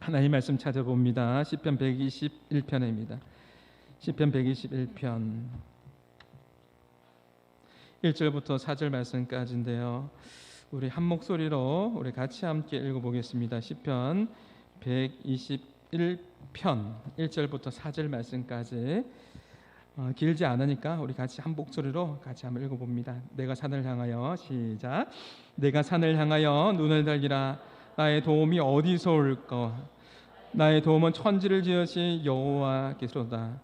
하나님 말씀 찾아봅니다. 시편 121편입니다. 시편 121편 1절부터 4절 말씀까지인데요. 우리 한 목소리로 우리 같이 함께 읽어보겠습니다. 시편 121편 1절부터 4절 말씀까지 길지 않으니까 우리 같이 한 목소리로 같이 한번 읽어봅니다. 내가 산을 향하여 시작. 내가 산을 향하여 눈을 들기라. 나의 도움이 어디서 올까? 나의 도움은 천지를 지으신 여호와께로다.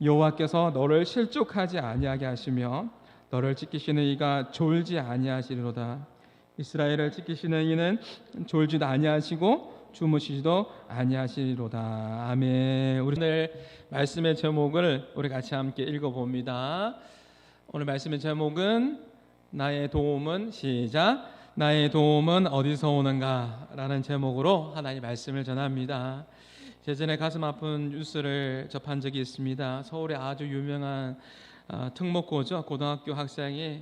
여호와께서 너를 실족하지 아니하게 하시며 너를 지키시는 이가 졸지 아니하시리로다. 이스라엘을 지키시는 이는 졸지도 아니하시고 주무시지도 아니하시리로다. 아멘. 우리 오늘 말씀의 제목을 우리 같이 함께 읽어봅니다. 오늘 말씀의 제목은 나의 도움은 시작. 나의 도움은 어디서 오는가? 라는 제목으로 하나님의 말씀을 전합니다. 예전에 가슴 아픈 뉴스를 접한 적이 있습니다. 서울의 아주 유명한 특목고죠. 고등학교 학생이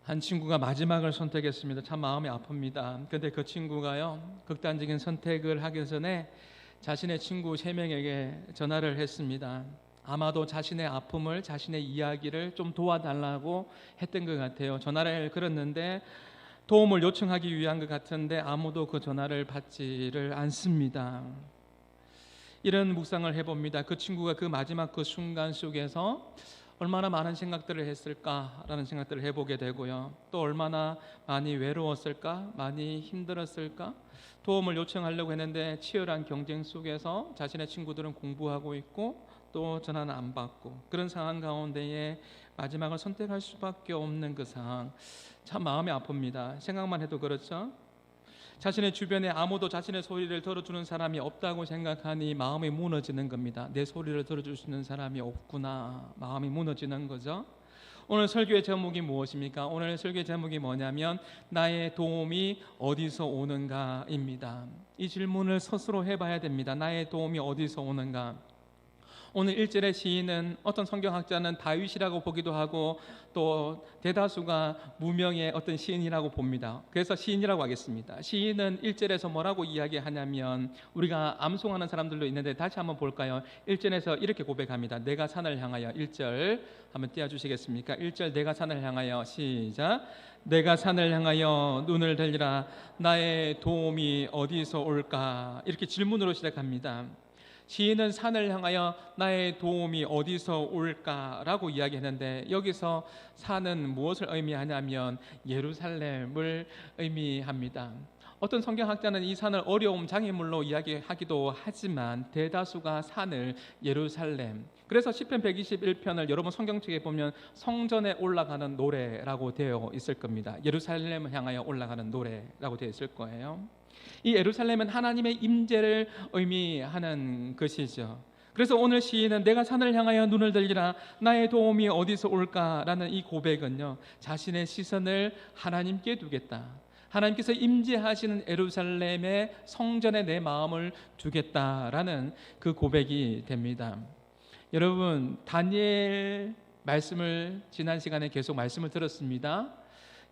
한 친구가 마지막을 선택했습니다. 참 마음이 아픕니다. 그런데 그 친구가요, 극단적인 선택을 하기 전에 자신의 친구 3명에게 전화를 했습니다. 아마도 자신의 아픔을, 자신의 이야기를 좀 도와달라고 했던 것 같아요. 전화를 걸었는데 도움을 요청하기 위한 것 같은데 아무도 그 전화를 받지를 않습니다. 이런 묵상을 해봅니다. 그 친구가 그 마지막 그 순간 속에서 얼마나 많은 생각들을 했을까라는 생각들을 해보게 되고요. 또 얼마나 많이 외로웠을까, 많이 힘들었을까. 도움을 요청하려고 했는데 치열한 경쟁 속에서 자신의 친구들은 공부하고 있고 또 전화는 안 받고, 그런 상황 가운데에 마지막을 선택할 수밖에 없는 그 상황, 참 마음이 아픕니다. 생각만 해도 그렇죠. 자신의 주변에 아무도 자신의 소리를 들어주는 사람이 없다고 생각하니 마음이 무너지는 겁니다. 내 소리를 들어줄 수 있는 사람이 없구나, 마음이 무너지는 거죠. 오늘 설교의 제목이 무엇입니까? 오늘 설교의 제목이 뭐냐면 나의 도움이 어디서 오는가입니다. 이 질문을 스스로 해봐야 됩니다. 나의 도움이 어디서 오는가? 오늘 1절의 시인은 어떤 성경학자는 다윗이라고 보기도 하고 또 대다수가 무명의 어떤 시인이라고 봅니다. 그래서 시인이라고 하겠습니다. 시인은 1절에서 뭐라고 이야기하냐면, 우리가 암송하는 사람들도 있는데 다시 한번 볼까요? 1절에서 이렇게 고백합니다. 내가 산을 향하여. 1절 한번 띄워주시겠습니까? 1절 내가 산을 향하여 시작. 내가 산을 향하여 눈을 들리라. 나의 도움이 어디서 올까? 이렇게 질문으로 시작합니다. 시인은 산을 향하여 나의 도움이 어디서 올까라고 이야기했는데, 여기서 산은 무엇을 의미하냐면 예루살렘을 의미합니다. 어떤 성경학자는 이 산을 어려움 장애물로 이야기하기도 하지만 대다수가 산을 예루살렘, 그래서 시편 121편을 여러분 성경책에 보면 성전에 올라가는 노래라고 되어 있을 겁니다. 예루살렘을 향하여 올라가는 노래라고 되어 있을 거예요. 이 예루살렘은 하나님의 임재를 의미하는 것이죠. 그래서 오늘 시인은 내가 산을 향하여 눈을 들리라. 나의 도움이 어디서 올까라는 이 고백은요, 자신의 시선을 하나님께 두겠다, 하나님께서 임재하시는 예루살렘의 성전에 내 마음을 두겠다라는 그 고백이 됩니다. 여러분, 다니엘 말씀을 지난 시간에 계속 말씀을 들었습니다.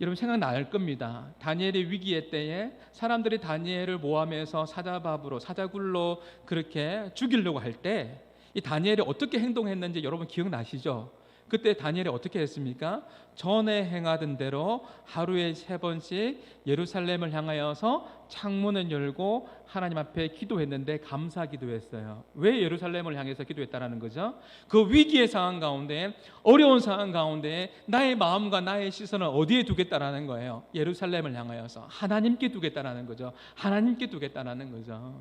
여러분 생각날 겁니다. 다니엘의 위기의 때에 사람들이 다니엘을 모함해서 사자밥으로, 사자굴로 그렇게 죽이려고 할 때 이 다니엘이 어떻게 행동했는지 여러분 기억나시죠? 그때 다니엘이 어떻게 했습니까? 전에 행하던 대로 하루에 3번씩 예루살렘을 향하여서 창문을 열고 하나님 앞에 기도했는데 감사 기도했어요. 왜 예루살렘을 향해서 기도했다는 거죠? 그 위기의 상황 가운데, 어려운 상황 가운데 나의 마음과 나의 시선을 어디에 두겠다라는 거예요? 예루살렘을 향하여서 하나님께 두겠다라는 거죠. 하나님께 두겠다라는 거죠.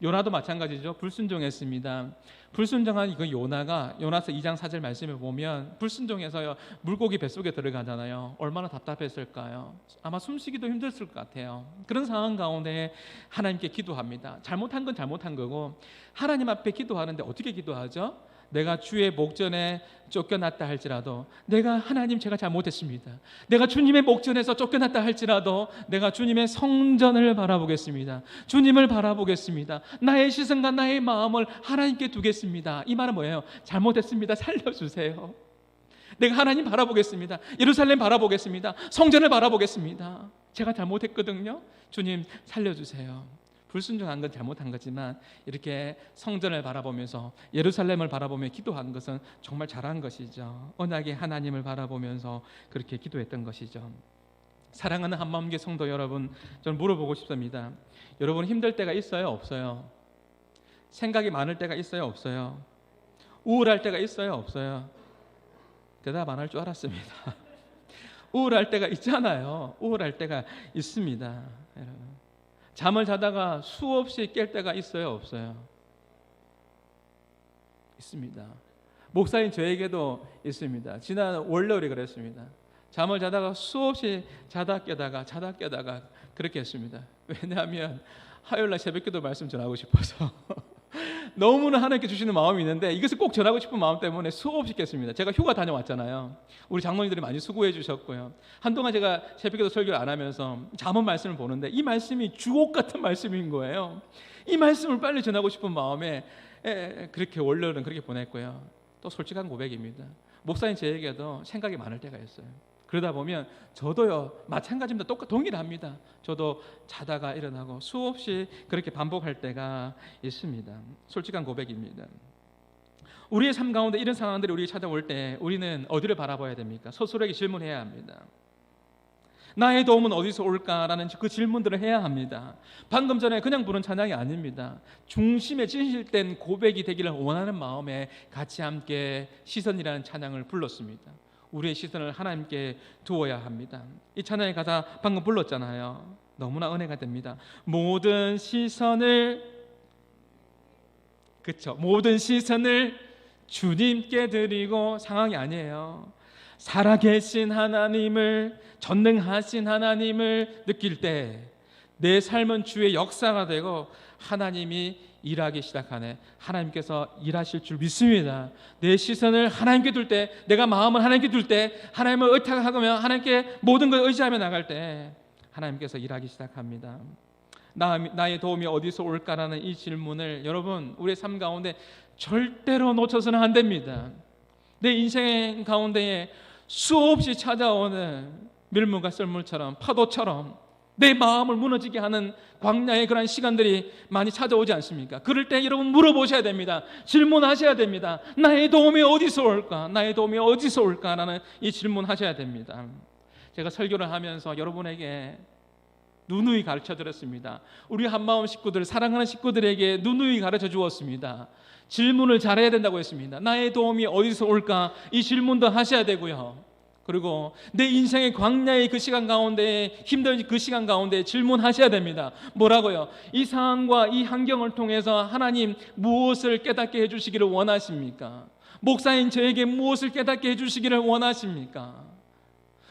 요나도 마찬가지죠. 불순종했습니다. 불순종한 이거 요나가 요나서 2장 4절 말씀을 보면 불순종해서 물고기 뱃속에 들어가잖아요. 얼마나 답답했을까요? 아마 숨쉬기도 힘들었을 것 같아요. 그런 상황 가운데 하나님께 기도합니다. 잘못한 건 잘못한 거고, 하나님 앞에 기도하는데 어떻게 기도하죠? 내가 주의 목전에 쫓겨났다 할지라도, 내가 하나님 제가 잘못했습니다. 내가 주님의 목전에서 쫓겨났다 할지라도 내가 주님의 성전을 바라보겠습니다. 주님을 바라보겠습니다. 나의 시선과 나의 마음을 하나님께 두겠습니다. 이 말은 뭐예요? 잘못했습니다. 살려주세요. 내가 하나님 바라보겠습니다. 예루살렘 바라보겠습니다. 성전을 바라보겠습니다. 제가 잘못했거든요. 주님 살려주세요. 불순종한 건 잘못한 거지만 이렇게 성전을 바라보면서 예루살렘을 바라보며 기도한 것은 정말 잘한 것이죠. 언약의 하나님을 바라보면서 그렇게 기도했던 것이죠. 사랑하는 한마음교회 성도 여러분, 저는 물어보고 싶습니다. 여러분 힘들 때가 있어요, 없어요? 생각이 많을 때가 있어요, 없어요? 우울할 때가 있어요, 없어요? 대답 안 할 줄 알았습니다. 우울할 때가 있잖아요. 우울할 때가 있습니다. 잠을 자다가 수없이 깰 때가 있어요, 없어요? 있습니다. 목사인 저에게도 있습니다. 지난 월요일에 그랬습니다. 잠을 자다가 수없이 자다 깨다가 그렇게 했습니다. 왜냐하면 화요일날 새벽기도 말씀 전하고 싶어서 너무나 하나님께 주시는 마음이 있는데 이것을 꼭 전하고 싶은 마음 때문에 수없이 깼습니다. 제가 휴가 다녀왔잖아요. 우리 장로님들이 많이 수고해 주셨고요. 한동안 제가 새벽기도 설교를 안 하면서 잠언 말씀을 보는데 이 말씀이 주옥 같은 말씀인 거예요. 이 말씀을 빨리 전하고 싶은 마음에 그렇게 월요일은 그렇게 보냈고요. 또 솔직한 고백입니다. 목사인 저에게도 생각이 많을 때가 있어요. 그러다 보면 저도요 마찬가지입니다. 동일합니다. 저도 자다가 일어나고 수없이 그렇게 반복할 때가 있습니다. 솔직한 고백입니다. 우리의 삶 가운데 이런 상황들이 우리에게 찾아올 때 우리는 어디를 바라봐야 됩니까? 스스로에게 질문해야 합니다. 나의 도움은 어디서 올까라는 그 질문들을 해야 합니다. 방금 전에 그냥 부른 찬양이 아닙니다. 중심에 진실된 고백이 되기를 원하는 마음에 같이 함께 시선이라는 찬양을 불렀습니다. 우리의 시선을 하나님께 두어야 합니다. 이 찬양의 가사 방금 불렀잖아요. 너무나 은혜가 됩니다. 모든 시선을 주님께 드리고, 상황이 아니에요. 살아계신 하나님을, 전능하신 하나님을 느낄 때 내 삶은 주의 역사가 되고 하나님이 일하기 시작하네. 하나님께서 일하실 줄 믿습니다. 내 시선을 하나님께 둘 때, 내가 마음을 하나님께 둘 때, 하나님을 의탁하며 하나님께 모든 걸 의지하며 나갈 때 하나님께서 일하기 시작합니다. 나의 도움이 어디서 올까라는 이 질문을 여러분 우리의 삶 가운데 절대로 놓쳐서는 안 됩니다. 내 인생 가운데에 수없이 찾아오는 밀물과 썰물처럼, 파도처럼 내 마음을 무너지게 하는 광야의 그런 시간들이 많이 찾아오지 않습니까? 그럴 때 여러분 물어보셔야 됩니다. 질문하셔야 됩니다. 나의 도움이 어디서 올까? 나의 도움이 어디서 올까라는 이 질문하셔야 됩니다. 제가 설교를 하면서 여러분에게 누누이 가르쳐 드렸습니다. 우리 한마음 식구들, 사랑하는 식구들에게 누누이 가르쳐 주었습니다. 질문을 잘해야 된다고 했습니다. 나의 도움이 어디서 올까? 이 질문도 하셔야 되고요. 그리고 내 인생의 광야의 그 시간 가운데, 힘든 그 시간 가운데 질문하셔야 됩니다. 뭐라고요? 이 상황과 이 환경을 통해서 하나님 무엇을 깨닫게 해주시기를 원하십니까? 목사인 저에게 무엇을 깨닫게 해주시기를 원하십니까?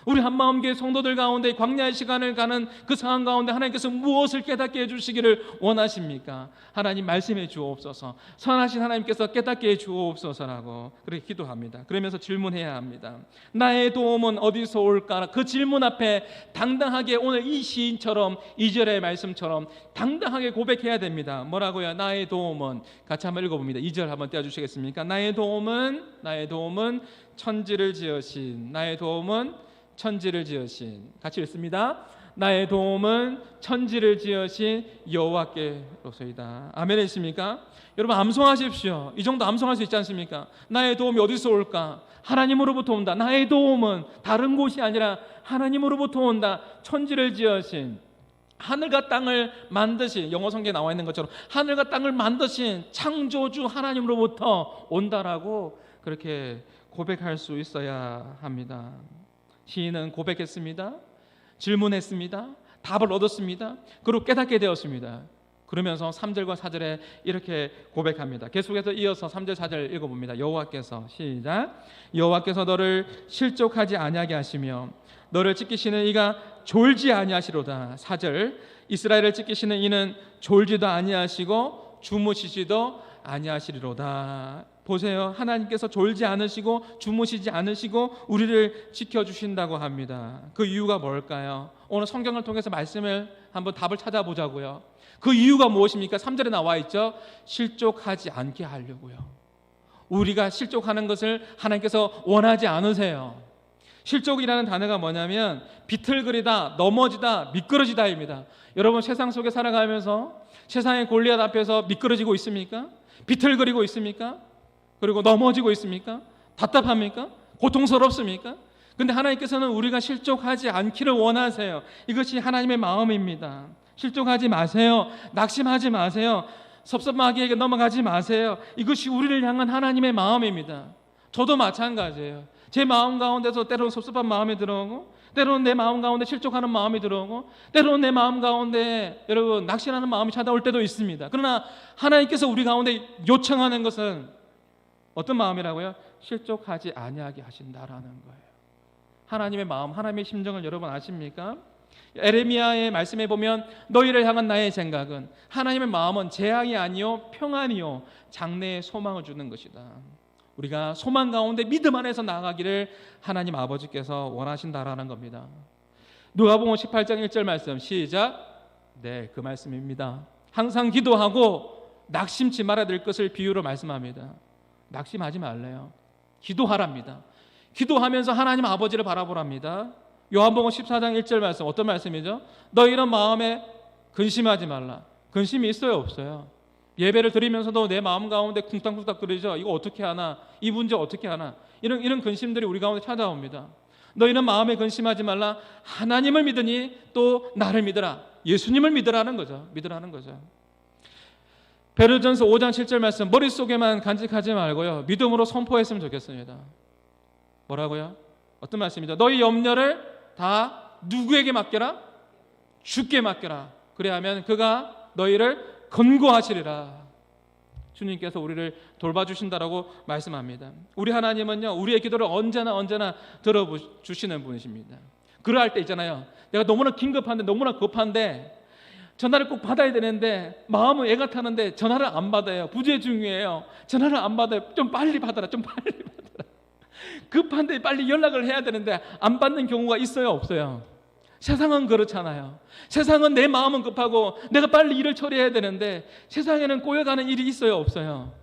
우리 한마음교회 성도들 가운데 광야의 시간을 가는 그 상황 가운데 하나님께서 무엇을 깨닫게 해주시기를 원하십니까? 하나님 말씀해 주옵소서. 선하신 하나님께서 깨닫게 해 주옵소서라고 그렇게 기도합니다. 그러면서 질문해야 합니다. 나의 도움은 어디서 올까? 그 질문 앞에 당당하게 오늘 이 시인처럼 2절의 말씀처럼 당당하게 고백해야 됩니다. 뭐라고요? 나의 도움은, 같이 한번 읽어봅니다. 2절 한번 떼어주시겠습니까? 나의 도움은 천지를 지으신, 나의 도움은 천지를 지으신, 같이 읽습니다. 나의 도움은 천지를 지으신 여호와께로소이다. 아멘 했습니까? 여러분 암송하십시오. 이 정도 암송할 수 있지 않습니까? 나의 도움이 어디서 올까? 하나님으로부터 온다. 나의 도움은 다른 곳이 아니라 하나님으로부터 온다. 천지를 지으신, 하늘과 땅을 만드신, 영어 성경에 나와 있는 것처럼 하늘과 땅을 만드신 창조주 하나님으로부터 온다라고 그렇게 고백할 수 있어야 합니다. 시인은 고백했습니다. 질문했습니다. 답을 얻었습니다. 그리고 깨닫게 되었습니다. 그러면서 3절과 4절에 이렇게 고백합니다. 계속해서 이어서 3절 4절 읽어봅니다. 여호와께서, 시작. 여호와께서 너를 실족하지 아니하게 하시며 너를 지키시는 이가 졸지 아니하시로다. 4절. 이스라엘을 지키시는 이는 졸지도 아니하시고 주무시지도 아니하시리로다. 보세요. 하나님께서 졸지 않으시고 주무시지 않으시고 우리를 지켜주신다고 합니다. 그 이유가 뭘까요? 오늘 성경을 통해서 말씀을 한번 답을 찾아보자고요. 그 이유가 무엇입니까? 3절에 나와 있죠. 실족하지 않게 하려고요. 우리가 실족하는 것을 하나님께서 원하지 않으세요. 실족이라는 단어가 뭐냐면 비틀거리다, 넘어지다, 미끄러지다입니다. 여러분 세상 속에 살아가면서 세상의 골리앗 앞에서 미끄러지고 있습니까? 비틀거리고 있습니까? 그리고 넘어지고 있습니까? 답답합니까? 고통스럽습니까? 근데 하나님께서는 우리가 실족하지 않기를 원하세요. 이것이 하나님의 마음입니다. 실족하지 마세요. 낙심하지 마세요. 섭섭하게 넘어가지 마세요. 이것이 우리를 향한 하나님의 마음입니다. 저도 마찬가지예요. 제 마음 가운데서 때로는 섭섭한 마음이 들어오고, 때로는 내 마음 가운데 실족하는 마음이 들어오고, 때로는 내 마음 가운데 여러분 낙심하는 마음이 찾아올 때도 있습니다. 그러나 하나님께서 우리 가운데 요청하는 것은 어떤 마음이라고요? 실족하지 아니하게 하신다라는 거예요. 하나님의 마음, 하나님의 심정을 여러분 아십니까? 에레미야의 말씀에 보면 너희를 향한 나의 생각은, 하나님의 마음은 재앙이 아니요 평안이요 장래의 소망을 주는 것이다. 우리가 소망 가운데 믿음 안에서 나아가기를 하나님 아버지께서 원하신다라는 겁니다. 누가복음 18장 1절 말씀 시작. 네, 그 말씀입니다. 항상 기도하고 낙심치 말아야 될 것을 비유로 말씀합니다. 낙심하지 말래요. 기도하랍니다. 기도하면서 하나님 아버지를 바라보랍니다. 요한복음 14장 1절 말씀 어떤 말씀이죠? 너희는 마음에 근심하지 말라. 근심이 있어요, 없어요? 예배를 드리면서도 내 마음 가운데 쿵탕쿵탕 거리죠. 이거 어떻게 하나? 이 문제 어떻게 하나? 이런 근심들이 우리 가운데 찾아옵니다. 너희는 마음에 근심하지 말라. 하나님을 믿으니 또 나를 믿으라. 예수님을 믿으라는 거죠. 믿으라는 거죠. 베드로전서 5장 7절 말씀 머릿속에만 간직하지 말고요. 믿음으로 선포했으면 좋겠습니다. 뭐라고요? 어떤 말씀이죠? 너희 염려를 다 누구에게 맡겨라? 주께 맡겨라. 그래야 하면 그가 너희를 건고하시리라. 주님께서 우리를 돌봐주신다라고 말씀합니다. 우리 하나님은요, 우리의 기도를 언제나 들어주시는 분이십니다. 그러할 때 있잖아요. 내가 너무나 긴급한데, 너무나 급한데 전화를 꼭 받아야 되는데 마음은 애가 타는데 전화를 안 받아요. 부재 중이에요. 전화를 안 받아요. 좀 빨리 받아라. 좀 빨리 받아라. 급한데 빨리 연락을 해야 되는데 안 받는 경우가 있어요, 없어요? 세상은 그렇잖아요. 세상은 내 마음은 급하고 내가 빨리 일을 처리해야 되는데 세상에는 꼬여가는 일이 있어요, 없어요?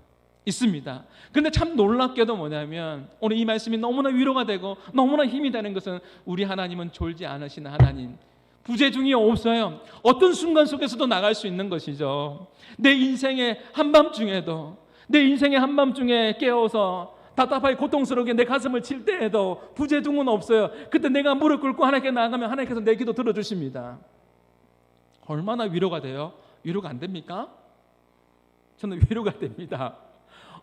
있습니다. 근데 참 놀랍게도 뭐냐면 오늘 이 말씀이 너무나 위로가 되고 너무나 힘이 되는 것은 우리 하나님은 졸지 않으시는 하나님, 부재 중이 없어요. 어떤 순간 속에서도 나갈 수 있는 것이죠. 내 인생의 한밤중에도, 내 인생의 한밤중에 깨어서 답답하게 고통스럽게 내 가슴을 칠 때에도 부재중은 없어요. 그때 내가 무릎 꿇고 하나님께 나아가면 하나님께서 내 기도 들어주십니다. 얼마나 위로가 돼요? 위로가 안 됩니까? 저는 위로가 됩니다.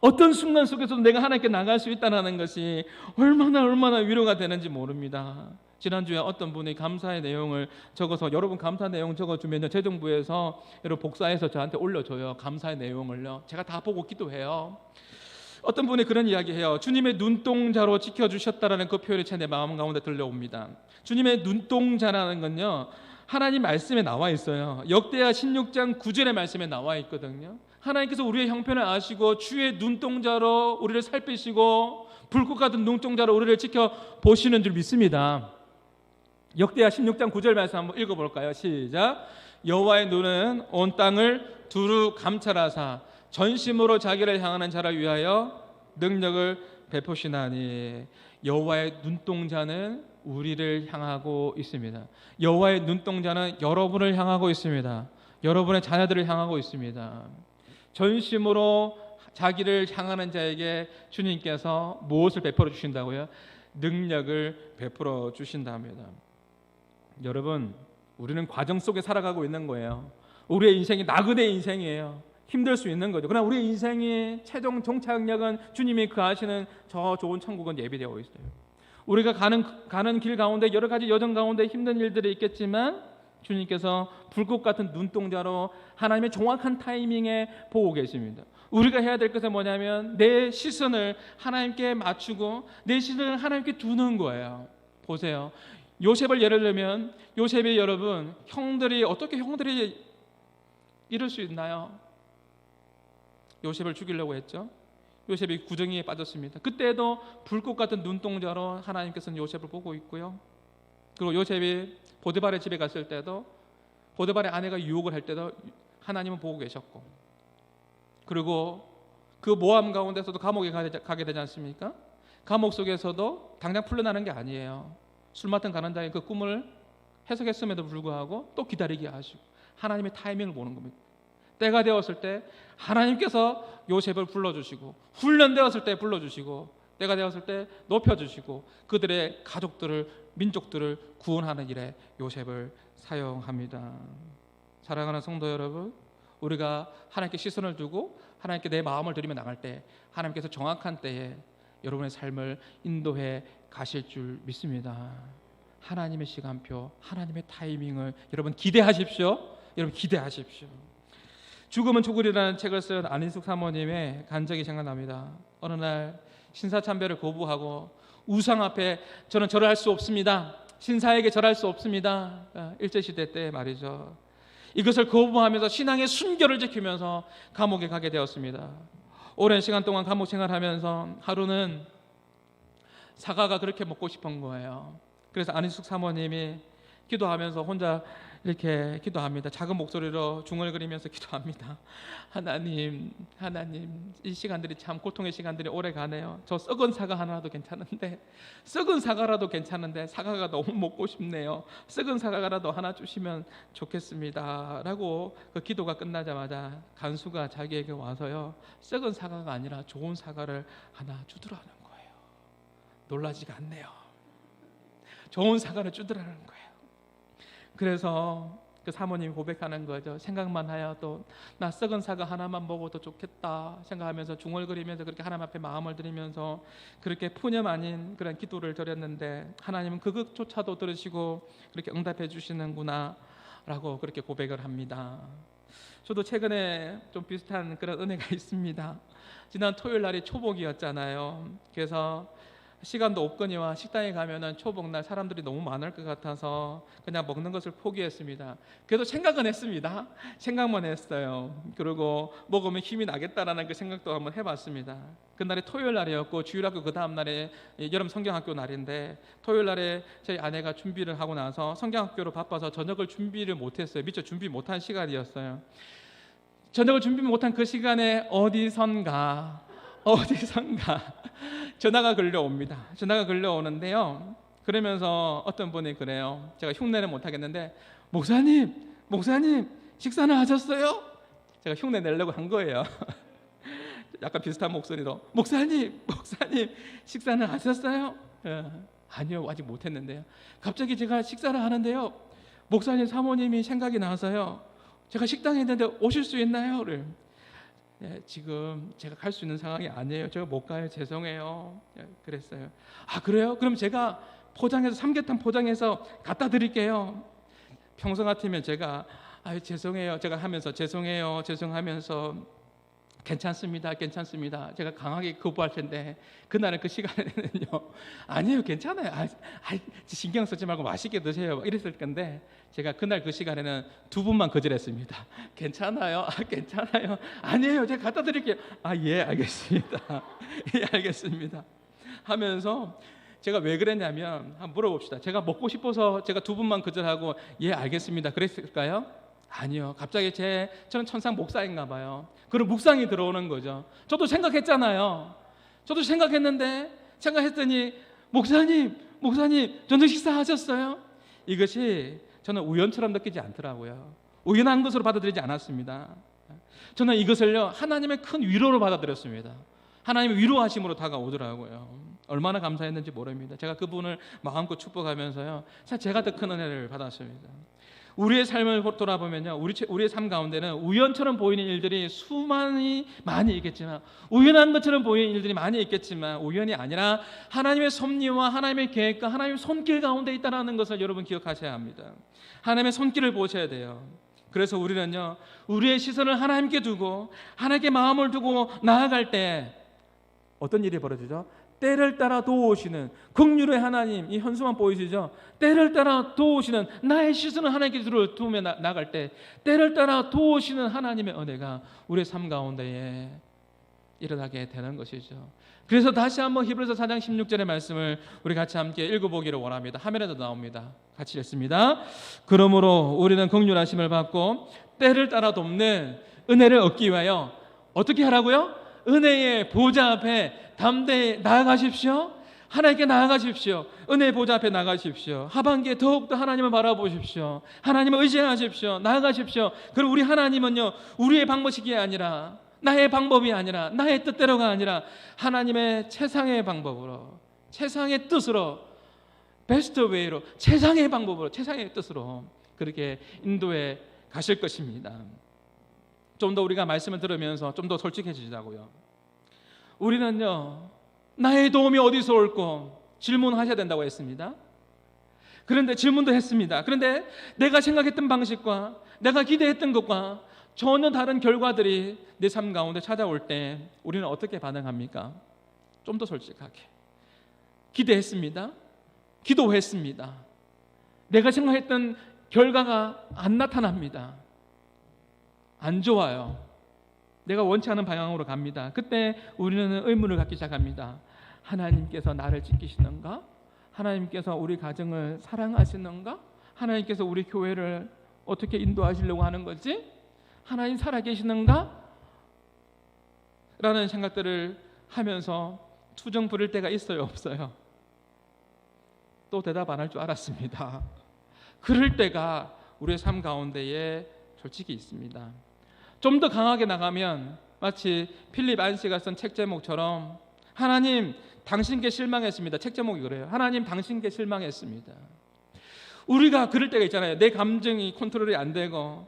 어떤 순간 속에서도 내가 하나님께 나갈 수 있다는 것이 얼마나 위로가 되는지 모릅니다. 지난주에 어떤 분이 감사의 내용을 적어서 여러분 감사 내용 적어주면 재정부에서 여러분 복사해서 저한테 올려줘요. 감사의 내용을요. 제가 다 보고 기도해요. 어떤 분이 그런 이야기해요. 주님의 눈동자로 지켜주셨다라는 그 표현이 제 내 마음 가운데 들려옵니다. 주님의 눈동자라는 건요, 하나님 말씀에 나와 있어요. 역대하 16장 9절의 말씀에 나와 있거든요. 하나님께서 우리의 형편을 아시고 주의 눈동자로 우리를 살피시고 불꽃 같은 눈동자로 우리를 지켜보시는 줄 믿습니다. 역대하 16장 9절 말씀 한번 읽어볼까요? 시작. 여호와의 눈은 온 땅을 두루 감찰하사 전심으로 자기를 향하는 자를 위하여 능력을 베푸시나니. 여호와의 눈동자는 우리를 향하고 있습니다. 여호와의 눈동자는 여러분을 향하고 있습니다. 여러분의 자녀들을 향하고 있습니다. 전심으로 자기를 향하는 자에게 주님께서 무엇을 베풀어 주신다고요? 능력을 베풀어 주신답니다. 여러분, 우리는 과정 속에 살아가고 있는 거예요. 우리의 인생이 나그네 인생이에요. 힘들 수 있는 거죠. 그러나 우리의 인생의 최종 종착역은 주님이 그하시는 저 좋은 천국은 예비되어 있어요. 우리가 가는 길 가운데 여러 가지 여정 가운데 힘든 일들이 있겠지만 주님께서 불꽃 같은 눈동자로 하나님의 정확한 타이밍에 보고 계십니다. 우리가 해야 될 것은 뭐냐면 내 시선을 하나님께 맞추고 내 시선을 하나님께 두는 거예요. 보세요. 요셉을 예를 들면 요셉이 여러분 어떻게 형들이 이럴 수 있나요? 요셉을 죽이려고 했죠. 요셉이 구덩이에 빠졌습니다. 그때도 불꽃 같은 눈동자로 하나님께서는 요셉을 보고 있고요. 그리고 요셉이 보디발의 집에 갔을 때도 보디발의 아내가 유혹을 할 때도 하나님은 보고 계셨고, 그리고 그 모함 가운데서도 감옥에 가게 되지 않습니까? 감옥 속에서도 당장 풀려나는 게 아니에요. 술 맡은 가난자의 그 꿈을 해석했음에도 불구하고 또 기다리게 하시고 하나님의 타이밍을 보는 겁니다. 때가 되었을 때 하나님께서 요셉을 불러주시고, 훈련되었을 때 불러주시고, 때가 되었을 때 높여주시고, 그들의 가족들을, 민족들을 구원하는 일에 요셉을 사용합니다. 사랑하는 성도 여러분, 우리가 하나님께 시선을 두고 하나님께 내 마음을 드리며 나갈 때 하나님께서 정확한 때에 여러분의 삶을 인도해 가실 줄 믿습니다. 하나님의 시간표, 하나님의 타이밍을 여러분 기대하십시오. 여러분 기대하십시오. 죽음은 죽으리라는 책을 쓴 안인숙 사모님의 간증이 생각납니다. 어느 날 신사참배를 거부하고 우상 앞에 저는 절할 수 없습니다. 신사에게 절할 수 없습니다. 일제시대 때 말이죠. 이것을 거부하면서 신앙의 순결을 지키면서 감옥에 가게 되었습니다. 오랜 시간 동안 감옥 생활하면서 하루는 사과가 그렇게 먹고 싶은 거예요. 그래서 안인숙 사모님이 기도하면서 혼자 이렇게 기도합니다. 작은 목소리로 중얼거리면서 기도합니다. 하나님, 이 시간들이 참 고통의 시간들이 오래 가네요. 저 썩은 사과 하나라도 괜찮은데, 썩은 사과라도 괜찮은데 사과가 너무 먹고 싶네요. 썩은 사과라도 하나 주시면 좋겠습니다. 라고 그 기도가 끝나자마자 간수가 자기에게 와서요, 썩은 사과가 아니라 좋은 사과를 하나 주더라는 거예요. 놀라지가 않네요. 좋은 사과를 주더라는 거예요. 그래서 그 사모님이 고백하는 거죠. 생각만 하여도 나 썩은 사과 하나만 먹어도 좋겠다 생각하면서 중얼거리면서 그렇게 하나님 앞에 마음을 드리면서 그렇게 푸념 아닌 그런 기도를 드렸는데 하나님은 그것조차도 들으시고 그렇게 응답해 주시는구나 라고 그렇게 고백을 합니다. 저도 최근에 좀 비슷한 그런 은혜가 있습니다. 지난 토요일 날이 초복이었잖아요. 그래서 시간도 없거니와 식당에 가면은 초복날 사람들이 너무 많을 것 같아서 그냥 먹는 것을 포기했습니다. 그래도 생각은 했습니다. 생각만 했어요. 그리고 먹으면 힘이 나겠다라는 그 생각도 한번 해봤습니다. 그날이 토요일 날이었고 주일학교 그 다음 날에 여름 성경학교 날인데 토요일 날에 저희 아내가 준비를 하고 나서 성경학교로 바빠서 저녁을 준비를 못했어요. 미처 준비 못한 시간이었어요. 저녁을 준비 못한 그 시간에 어디선가 전화가 걸려옵니다. 전화가 걸려오는데요. 그러면서 어떤 분이 그래요. 제가 흉내는 못하겠는데 목사님 식사는 하셨어요? 제가 흉내 내려고 한 거예요. 약간 비슷한 목소리로 목사님 식사는 하셨어요? 아니요, 아직 못했는데요. 갑자기 제가 식사를 하는데요, 목사님 사모님이 생각이 나서요, 제가 식당에 있는데 오실 수 있나요? 지금 제가 갈 수 있는 상황이 아니에요. 제가 못 가요. 죄송해요. 그랬어요. 아, 그래요? 그럼 제가 포장해서 삼계탕 포장해서 갖다 드릴게요. 평소 같으면 제가 죄송해요. 제가 하면서 죄송하면서 괜찮습니다. 제가 강하게 거부할 텐데 그날은 그 시간에는요, 아니에요, 괜찮아요. 신경 쓰지 말고 맛있게 드세요. 이랬을 건데 제가 그날 그 시간에는 두 분만 거절했습니다. 괜찮아요. 아니에요, 제가 갖다 드릴게요. 예, 알겠습니다. 예, 알겠습니다. 하면서 제가 왜 그랬냐면 한번 물어봅시다. 제가 먹고 싶어서 제가 두 분만 거절하고 예, 알겠습니다 그랬을까요? 아니요. 갑자기 저는 천상 목사인가 봐요. 그런 묵상이 들어오는 거죠. 저도 생각했잖아요. 저도 생각했더니 목사님 저녁 식사하셨어요? 이것이 저는 우연처럼 느끼지 않더라고요. 우연한 것으로 받아들이지 않았습니다. 저는 이것을요, 하나님의 큰 위로로 받아들였습니다. 하나님의 위로하심으로 다가오더라고요. 얼마나 감사했는지 모릅니다. 제가 그분을 마음껏 축복하면서요, 제가 더 큰 은혜를 받았습니다. 우리의 삶을 돌아보면요, 우리의 삶 가운데는 우연처럼 보이는 일들이 많이 있겠지만, 우연한 것처럼 보이는 일들이 많이 있겠지만 우연이 아니라 하나님의 섭리와 하나님의 계획과 하나님의 손길 가운데 있다는 것을 여러분 기억하셔야 합니다. 하나님의 손길을 보셔야 돼요. 그래서 우리는요, 우리의 시선을 하나님께 두고 하나님께 마음을 두고 나아갈 때 어떤 일이 벌어지죠? 때를 따라 도우시는 긍휼의 하나님, 이 현수만 보이시죠? 때를 따라 도우시는, 나의 시선을 하나님께 두며 나갈 때 때를 따라 도우시는 하나님의 은혜가 우리의 삶 가운데에 일어나게 되는 것이죠. 그래서 다시 한번 히브리서 4장 16절의 말씀을 우리 같이 함께 읽어보기를 원합니다. 화면에도 나옵니다. 같이 읽습니다. 그러므로 우리는 긍휼하심을 받고 때를 따라 돕는 은혜를 얻기 위하여 어떻게 하라고요? 은혜의 보좌 앞에 담대히 나아가십시오. 하나님께 나아가십시오. 은혜 보좌 앞에 나가십시오. 하반기에 더욱더 하나님을 바라보십시오. 하나님을 의지하십시오. 나아가십시오. 그리고 우리 하나님은요, 우리의 방법이 아니라, 나의 방법이 아니라, 나의 뜻대로가 아니라 하나님의 최상의 방법으로, 최상의 뜻으로, 베스트 웨이로, 최상의 방법으로, 최상의 뜻으로 그렇게 인도해 가실 것입니다. 좀 더 우리가 말씀을 들으면서 좀 더 솔직해지자고요. 우리는요, 나의 도움이 어디서 올고 질문하셔야 된다고 했습니다. 그런데 질문도 했습니다. 그런데 내가 생각했던 방식과 내가 기대했던 것과 전혀 다른 결과들이 내 삶 가운데 찾아올 때 우리는 어떻게 반응합니까? 좀 더 솔직하게. 기대했습니다. 기도했습니다. 내가 생각했던 결과가 안 나타납니다. 안 좋아요. 내가 원치 않은 방향으로 갑니다. 그때 우리는 의문을 갖기 시작합니다. 하나님께서 나를 지키시는가? 하나님께서 우리 가정을 사랑하시는가? 하나님께서 우리 교회를 어떻게 인도하시려고 하는 거지? 하나님 살아계시는가? 라는 생각들을 하면서 투정 부릴 때가 있어요, 없어요? 또 대답 안 할 줄 알았습니다. 그럴 때가 우리의 삶 가운데에 솔직히 있습니다. 좀 더 강하게 나가면 마치 필립 안시가 쓴 책 제목처럼 하나님 당신께 실망했습니다. 책 제목이 그래요. 하나님 당신께 실망했습니다. 우리가 그럴 때가 있잖아요. 내 감정이 컨트롤이 안 되고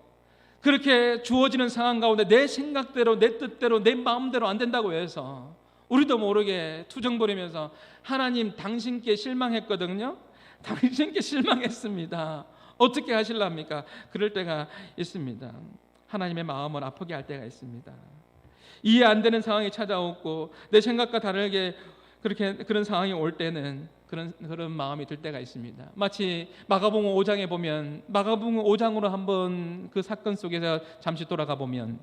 그렇게 주어지는 상황 가운데 내 생각대로 내 뜻대로 내 마음대로 안 된다고 해서 우리도 모르게 투정 부리면서 하나님 당신께 실망했거든요. 당신께 실망했습니다. 어떻게 하실랍니까? 그럴 때가 있습니다. 하나님의 마음을 아프게 할 때가 있습니다. 이해 안 되는 상황이 찾아오고 내 생각과 다르게 그런 상황이 올 때는 그런 마음이 들 때가 있습니다. 마치 마가복음 5장에 보면 마가복음 5장으로 한번 그 사건 속에서 잠시 돌아가 보면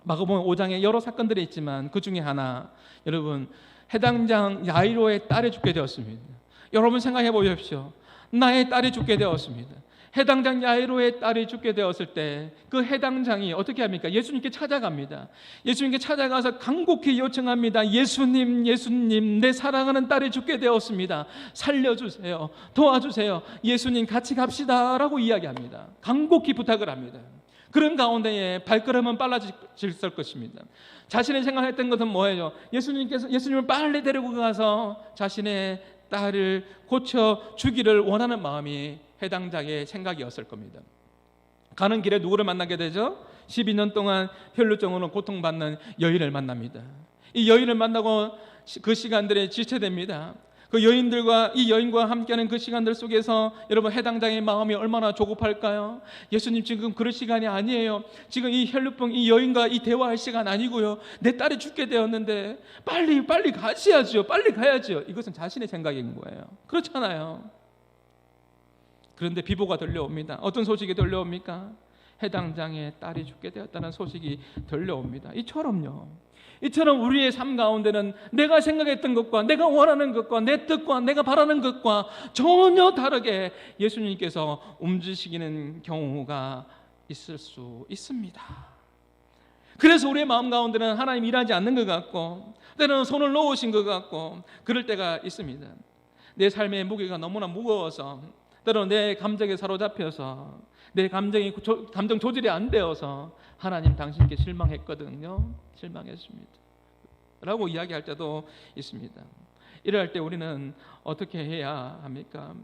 마가복음 5장에 여러 사건들이 있지만 그 중에 하나 여러분 해당장 야이로의 딸이 죽게 되었습니다. 여러분 생각해 보십시오. 나의 딸이 죽게 되었습니다. 해당장 야이로의 딸이 죽게 되었을 때 그 해당장이 어떻게 합니까? 예수님께 찾아갑니다. 예수님께 찾아가서 간곡히 요청합니다. 예수님, 예수님, 내 사랑하는 딸이 죽게 되었습니다. 살려주세요. 도와주세요. 예수님 같이 갑시다 라고 이야기합니다. 간곡히 부탁을 합니다. 그런 가운데에 발걸음은 빨라질 것입니다. 자신이 생각했던 것은 뭐예요? 예수님을 빨리 데리고 가서 자신의 딸을 고쳐 주기를 원하는 마음이 해당장의 생각이었을 겁니다. 가는 길에 누구를 만나게 되죠? 12년 동안 혈루증으로 고통받는 여인을 만납니다. 이 여인을 만나고 그 시간들에 지체됩니다. 그 이 여인과 함께하는 그 시간들 속에서 여러분 해당장의 마음이 얼마나 조급할까요? 예수님 지금 그럴 시간이 아니에요. 지금 이 혈루병 이 여인과 이 대화할 시간 아니고요. 내 딸이 죽게 되었는데 빨리 가셔야죠. 빨리 가야죠. 이것은 자신의 생각인 거예요. 그렇잖아요. 그런데 비보가 들려옵니다. 어떤 소식이 들려옵니까? 해당장의 딸이 죽게 되었다는 소식이 들려옵니다. 이처럼 우리의 삶 가운데는 내가 생각했던 것과 내가 원하는 것과 내 뜻과 내가 바라는 것과 전혀 다르게 예수님께서 움직이시는 경우가 있을 수 있습니다. 그래서 우리의 마음 가운데는 하나님 일하지 않는 것 같고 때로는 손을 놓으신 것 같고 그럴 때가 있습니다. 내 삶의 무게가 너무나 무거워서 때로는 내 감정에 사로잡혀서 내 감정 조절이 안 되어서 하나님 당신께 실망했거든요. 실망했습니다. 라고 이야기할 때도 있습니다. 이럴 때 우리는 어떻게 해야 합니까?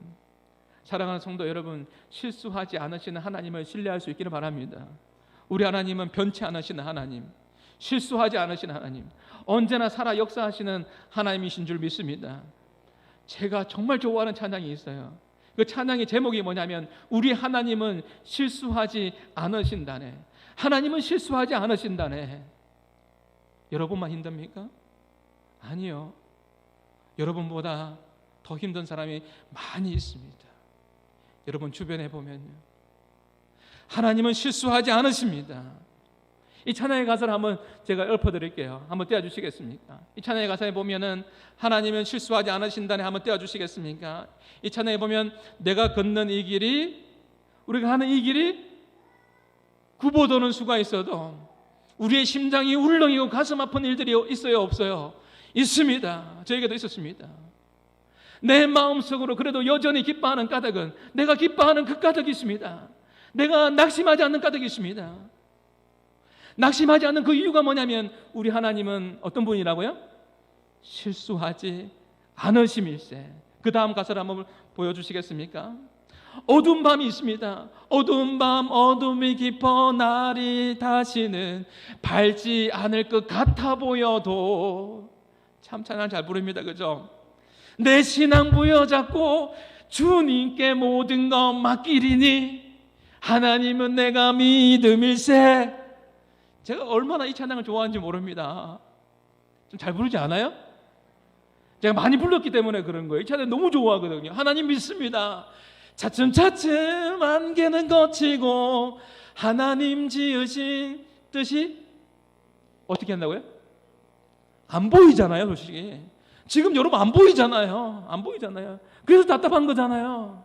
사랑하는 성도 여러분, 실수하지 않으시는 하나님을 신뢰할 수 있기를 바랍니다. 우리 하나님은 변치 않으시는 하나님, 실수하지 않으시는 하나님, 언제나 살아 역사하시는 하나님이신 줄 믿습니다. 제가 정말 좋아하는 찬양이 있어요. 그 찬양의 제목이 뭐냐면 우리 하나님은 실수하지 않으신다네. 하나님은 실수하지 않으신다네. 여러분만 힘듭니까? 아니요. 여러분보다 더 힘든 사람이 많이 있습니다. 여러분 주변에 보면요. 하나님은 실수하지 않으십니다. 이 찬양의 가사를 한번 제가 읊어드릴게요. 한번 떼어주시겠습니까? 이 찬양의 가사에 보면은 하나님은 실수하지 않으신다네. 한번 떼어주시겠습니까? 이 찬양에 보면 내가 걷는 이 길이 우리가 하는 이 길이 굽어도는 수가 있어도 우리의 심장이 울렁이고 가슴 아픈 일들이 있어요 없어요? 있습니다. 저에게도 있었습니다. 내 마음속으로 그래도 여전히 기뻐하는 까닭은 내가 기뻐하는 그 까닭이 있습니다. 내가 낙심하지 않는 까닭이 있습니다. 낙심하지 않는 그 이유가 뭐냐면 우리 하나님은 어떤 분이라고요? 실수하지 않으심일세. 그 다음 가사를 한번 보여주시겠습니까? 어두운 밤이 있습니다. 어두운 밤 어둠이 깊어 날이 다시는 밝지 않을 것 같아 보여도 참 찬양 잘 부릅니다. 그죠? 내 신앙 부여잡고 주님께 모든 것 맡기리니 하나님은 내가 믿음일세. 제가 얼마나 이 찬양을 좋아하는지 모릅니다. 좀 잘 부르지 않아요? 제가 많이 불렀기 때문에 그런 거예요. 이 찬양 너무 좋아하거든요. 하나님 믿습니다. 차츰차츰 안개는 거치고 하나님 지으신 뜻이 어떻게 한다고요? 안 보이잖아요. 솔직히 지금 여러분 안 보이잖아요. 안 보이잖아요. 그래서 답답한 거잖아요.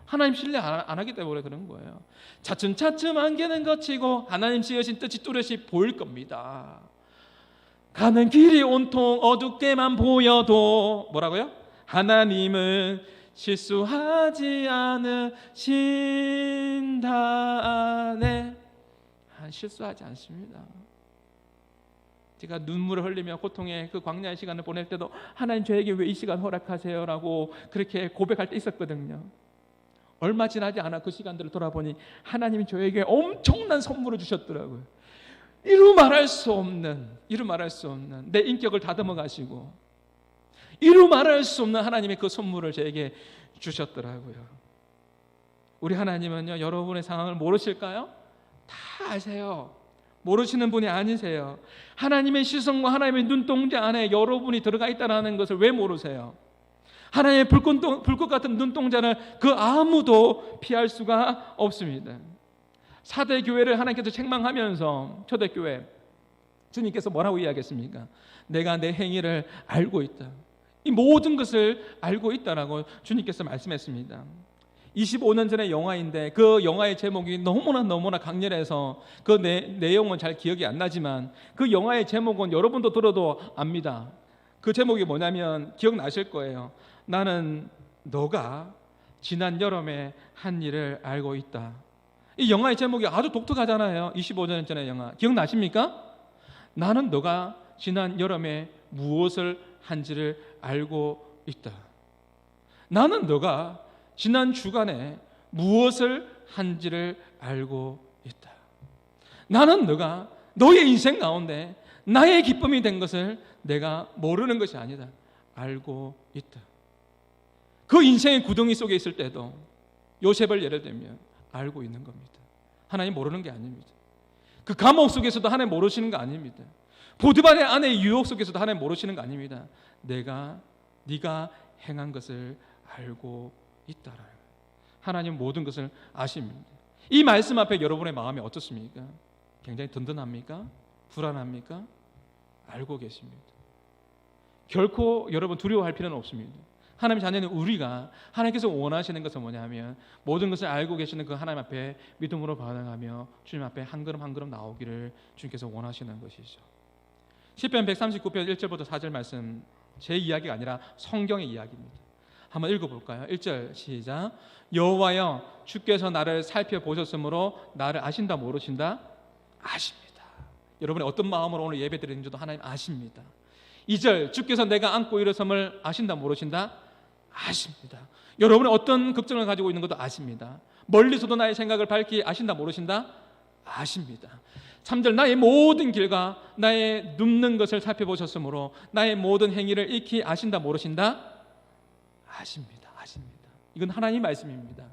하나님 신뢰 안 하기 때문에 그런 거예요. 차츰차츰 안개는 거치고 하나님 지으신 뜻이 뚜렷이 보일 겁니다. 가는 길이 온통 어둡게만 보여도 뭐라고요? 하나님은 실수하지 않으신다네. 실수하지 않습니다. 제가 눈물을 흘리며 고통의 그 광야의 시간을 보낼 때도 하나님 저에게 왜 이 시간 허락하세요? 라고 그렇게 고백할 때 있었거든요. 얼마 지나지 않아 그 시간들을 돌아보니 하나님이 저에게 엄청난 선물을 주셨더라고요. 이루 말할 수 없는 내 인격을 다듬어 가시고 이루 말할 수 없는 하나님의 그 선물을 저에게 주셨더라고요. 우리 하나님은요, 여러분의 상황을 모르실까요? 다 아세요. 모르시는 분이 아니세요. 하나님의 시선과 하나님의 눈동자 안에 여러분이 들어가 있다는 것을 왜 모르세요? 하나님의 불꽃 같은 눈동자를 그 아무도 피할 수가 없습니다. 4대 교회를 하나님께서 책망하면서 초대교회 주님께서 뭐라고 이야기했습니까? 내가 내 행위를 알고 있다. 이 모든 것을 알고 있다라고 주님께서 말씀했습니다. 25년 전의 영화인데 그 영화의 제목이 너무나 강렬해서 그 내용은 잘 기억이 안 나지만 그 영화의 제목은 여러분도 들어도 압니다. 그 제목이 뭐냐면 기억나실 거예요. 나는 너가 지난 여름에 한 일을 알고 있다. 이 영화의 제목이 아주 독특하잖아요. 25년 전의 영화 기억나십니까? 나는 너가 지난 여름에 무엇을 한지를 알고 있다. 나는 너가 지난 주간에 무엇을 한지를 알고 있다. 나는 너가 너의 인생 가운데 나의 기쁨이 된 것을 내가 모르는 것이 아니다. 알고 있다. 그 인생의 구덩이 속에 있을 때도 요셉을 예를 들면 알고 있는 겁니다. 하나님 모르는 게 아닙니다. 그 감옥 속에서도 하나님 모르시는 거 아닙니다. 보디발의 아내의 유혹 속에서도 하나님 모르시는 거 아닙니다. 네가 행한 것을 알고 있다라는 거예요. 하나님 모든 것을 아십니다. 이 말씀 앞에 여러분의 마음이 어떻습니까? 굉장히 든든합니까? 불안합니까? 알고 계십니다. 결코 여러분 두려워할 필요는 없습니다. 하나님 자녀는 우리가 하나님께서 원하시는 것은 뭐냐면 모든 것을 알고 계시는 그 하나님 앞에 믿음으로 반응하며 주님 앞에 한 걸음 한 걸음 나오기를 주님께서 원하시는 것이죠. 시편 139편 1절부터 4절 말씀 제 이야기가 아니라 성경의 이야기입니다. 한번 읽어볼까요? 1절 시작. 여호와여 주께서 나를 살펴보셨으므로 나를 아신다 모르신다? 아십니다. 여러분이 어떤 마음으로 오늘 예배 드리는지도 하나님 아십니다. 2절 주께서 내가 안고 일어섬을 아신다 모르신다? 아십니다. 여러분이 어떤 걱정을 가지고 있는 것도 아십니다. 멀리서도 나의 생각을 밝히 아신다 모르신다? 아십니다. 3절 나의 모든 길과 나의 눕는 것을 살펴보셨으므로 나의 모든 행위를 익히 아신다 모르신다? 아십니다. 이건 하나님 말씀입니다.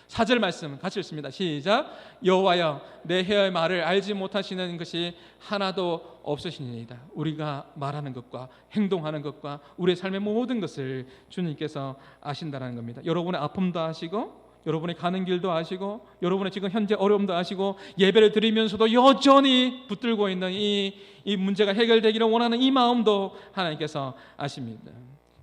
4절 말씀 같이 읽습니다. 시작. 여호와여 내 혀의 말을 알지 못하시는 것이 하나도 없으시니이다. 우리가 말하는 것과 행동하는 것과 우리의 삶의 모든 것을 주님께서 아신다는 겁니다. 여러분의 아픔도 아시고 여러분의 가는 길도 아시고 여러분의 지금 현재 어려움도 아시고 예배를 드리면서도 여전히 붙들고 있는 이 문제가 해결되기를 원하는 이 마음도 하나님께서 아십니다.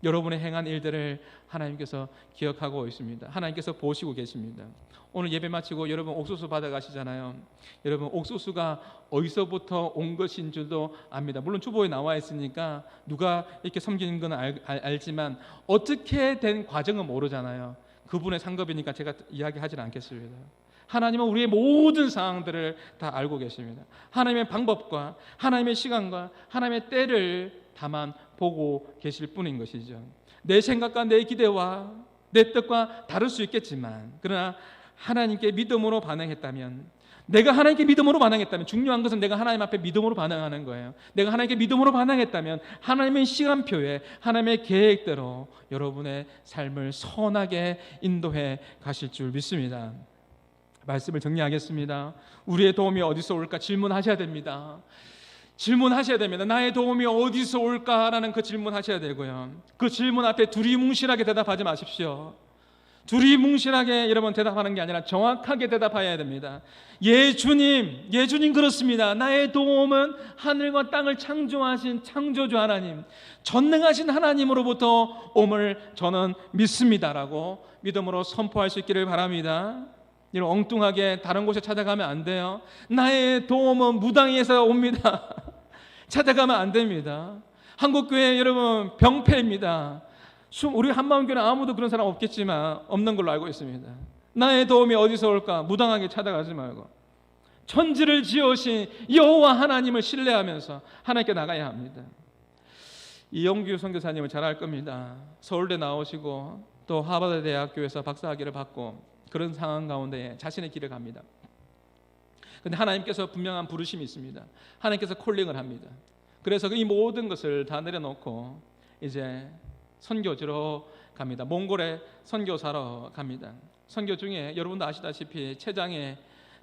여러분의 행한 일들을 하나님께서 기억하고 있습니다. 하나님께서 보시고 계십니다. 오늘 예배 마치고 여러분 옥수수 받아가시잖아요. 여러분 옥수수가 어디서부터 온 것인 줄도 압니다. 물론 주보에 나와 있으니까 누가 이렇게 섬기는 건 알지만 어떻게 된 과정은 모르잖아요. 그분의 상급이니까 제가 이야기하지는 않겠습니다. 하나님은 우리의 모든 상황들을 다 알고 계십니다. 하나님의 방법과 하나님의 시간과 하나님의 때를 다만 보고 계실 뿐인 것이죠. 내 생각과 내 기대와 내 뜻과 다를 수 있겠지만, 그러나 하나님께 믿음으로 반응했다면, 내가 하나님께 믿음으로 반응했다면, 중요한 것은 내가 하나님 앞에 믿음으로 반응하는 거예요. 내가 하나님께 믿음으로 반응했다면 하나님의 시간표에 하나님의 계획대로 여러분의 삶을 선하게 인도해 가실 줄 믿습니다. 말씀을 정리하겠습니다. 우리의 도움이 어디서 올까 질문하셔야 됩니다. 질문하셔야 됩니다. 나의 도움이 어디서 올까라는 그 질문하셔야 되고요. 그 질문 앞에 두리뭉실하게 대답하지 마십시오. 두리뭉실하게 여러분 대답하는 게 아니라 정확하게 대답해야 됩니다. 예 주님 그렇습니다. 나의 도움은 하늘과 땅을 창조하신 창조주 하나님, 전능하신 하나님으로부터 옴을 저는 믿습니다라고 믿음으로 선포할 수 있기를 바랍니다. 이런 엉뚱하게 다른 곳에 찾아가면 안 돼요. 나의 도움은 무당에서 옵니다. 찾아가면 안 됩니다. 한국교회 여러분 병폐입니다. 우리 한마음교회는 아무도 그런 사람 없겠지만 없는 걸로 알고 있습니다. 나의 도움이 어디서 올까? 무당하게 찾아가지 말고 천지를 지으신 여호와 하나님을 신뢰하면서 하나님께 나가야 합니다. 이영규 선교사님을 잘 알 겁니다. 서울대 나오시고 또 하버드 대학교에서 박사학위를 받고 그런 상황 가운데 자신의 길을 갑니다. 그런데 하나님께서 분명한 부르심이 있습니다. 하나님께서 콜링을 합니다. 그래서 이 모든 것을 다 내려놓고 이제 선교지로 갑니다. 몽골에 선교사로 갑니다. 선교 중에 여러분도 아시다시피 췌장에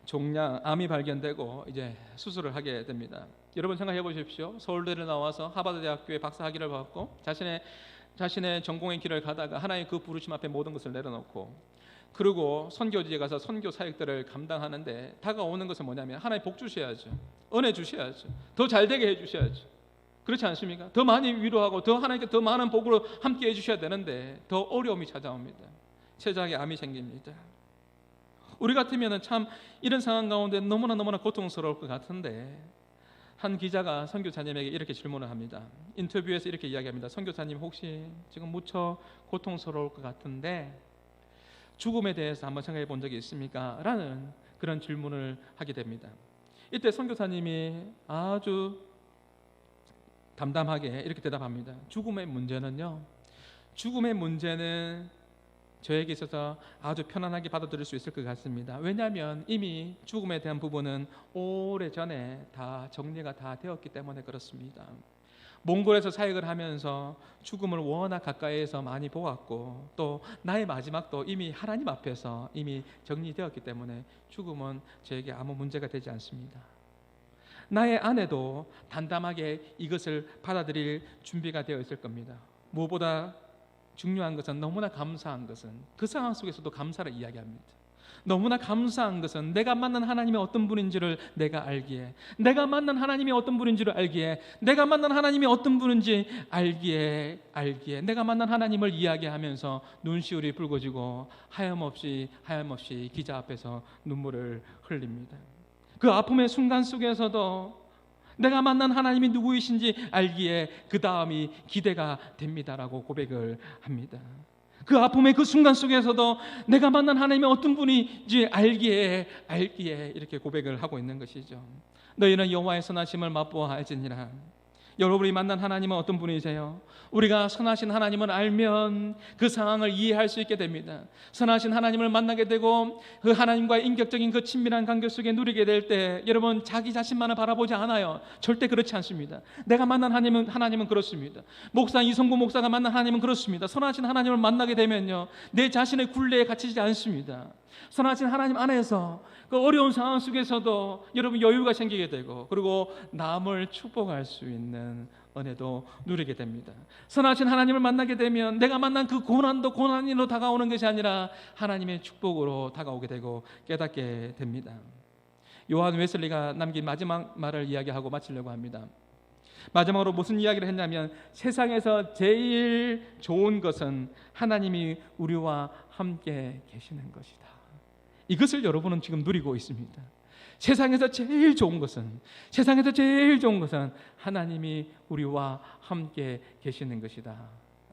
종양, 암이 발견되고 이제 수술을 하게 됩니다. 여러분 생각해 보십시오. 서울대를 나와서 하버드 대학교에 박사학위를 받고 자신의 전공의 길을 가다가 하나님의 그 부르심 앞에 모든 것을 내려놓고, 그리고 선교지에 가서 선교 사역들을 감당하는데 다가오는 것은 뭐냐면 하나님 복 주셔야죠. 은혜 주셔야죠. 더 잘되게 해주셔야죠. 그렇지 않습니까? 더 많이 위로하고 더 하나님께 더 많은 복으로 함께 해주셔야 되는데 더 어려움이 찾아옵니다. 췌장에 암이 생깁니다. 우리 같으면 참 이런 상황 가운데 너무나 고통스러울 것 같은데, 한 기자가 선교사님에게 이렇게 질문을 합니다. 인터뷰에서 이렇게 이야기합니다. 선교사님 혹시 지금 무척 고통스러울 것 같은데 죽음에 대해서 한번 생각해 본 적이 있습니까? 라는 그런 질문을 하게 됩니다. 이때 선교사님이 아주 담담하게 이렇게 대답합니다. 죽음의 문제는 저에게 있어서 아주 편안하게 받아들일 수 있을 것 같습니다. 왜냐하면 이미 죽음에 대한 부분은 오래전에 다 정리가 다 되었기 때문에 그렇습니다. 몽골에서 사역을 하면서 죽음을 워낙 가까이에서 많이 보았고 또 나의 마지막도 이미 하나님 앞에서 이미 정리되었기 때문에 죽음은 저에게 아무 문제가 되지 않습니다. 나의 아내도 담담하게 이것을 받아들일 준비가 되어 있을 겁니다. 무엇보다 중요한 것은, 너무나 감사한 것은 그 상황 속에서도 감사를 이야기합니다. 너무나 감사한 것은 내가 만난 하나님이 어떤 분인지를 내가 알기에, 내가 만난 하나님이 어떤 분인지를 알기에, 내가 만난 하나님이 어떤 분인지 알기에 내가 만난 하나님을 이야기하면서 눈시울이 붉어지고 하염없이 기자 앞에서 눈물을 흘립니다. 그 아픔의 순간 속에서도 내가 만난 하나님이 누구이신지 알기에 그 다음이 기대가 됩니다라고 고백을 합니다. 그 아픔의 그 순간 속에서도 내가 만난 하나님이 어떤 분인지 알기에 이렇게 고백을 하고 있는 것이죠. 너희는 여호와의 선하심을 맛보아할지니라. 여러분이 만난 하나님은 어떤 분이세요? 우리가 선하신 하나님을 알면 그 상황을 이해할 수 있게 됩니다. 선하신 하나님을 만나게 되고 그 하나님과의 인격적인 그 친밀한 관계 속에 누리게 될 때 여러분 자기 자신만을 바라보지 않아요. 절대 그렇지 않습니다. 내가 만난 하나님은 그렇습니다. 목사 이성구 목사가 만난 하나님은 그렇습니다. 선하신 하나님을 만나게 되면요, 내 자신의 굴레에 갇히지 않습니다. 선하신 하나님 안에서 그 어려운 상황 속에서도 여러분 여유가 생기게 되고, 그리고 남을 축복할 수 있는 은혜도 누리게 됩니다. 선하신 하나님을 만나게 되면 내가 만난 그 고난도 고난으로 다가오는 것이 아니라 하나님의 축복으로 다가오게 되고 깨닫게 됩니다. 요한 웨슬리가 남긴 마지막 말을 이야기하고 마치려고 합니다. 마지막으로 무슨 이야기를 했냐면 세상에서 제일 좋은 것은 하나님이 우리와 함께 계시는 것이다. 이것을 여러분은 지금 누리고 있습니다. 세상에서 제일 좋은 것은 하나님이 우리와 함께 계시는 것이다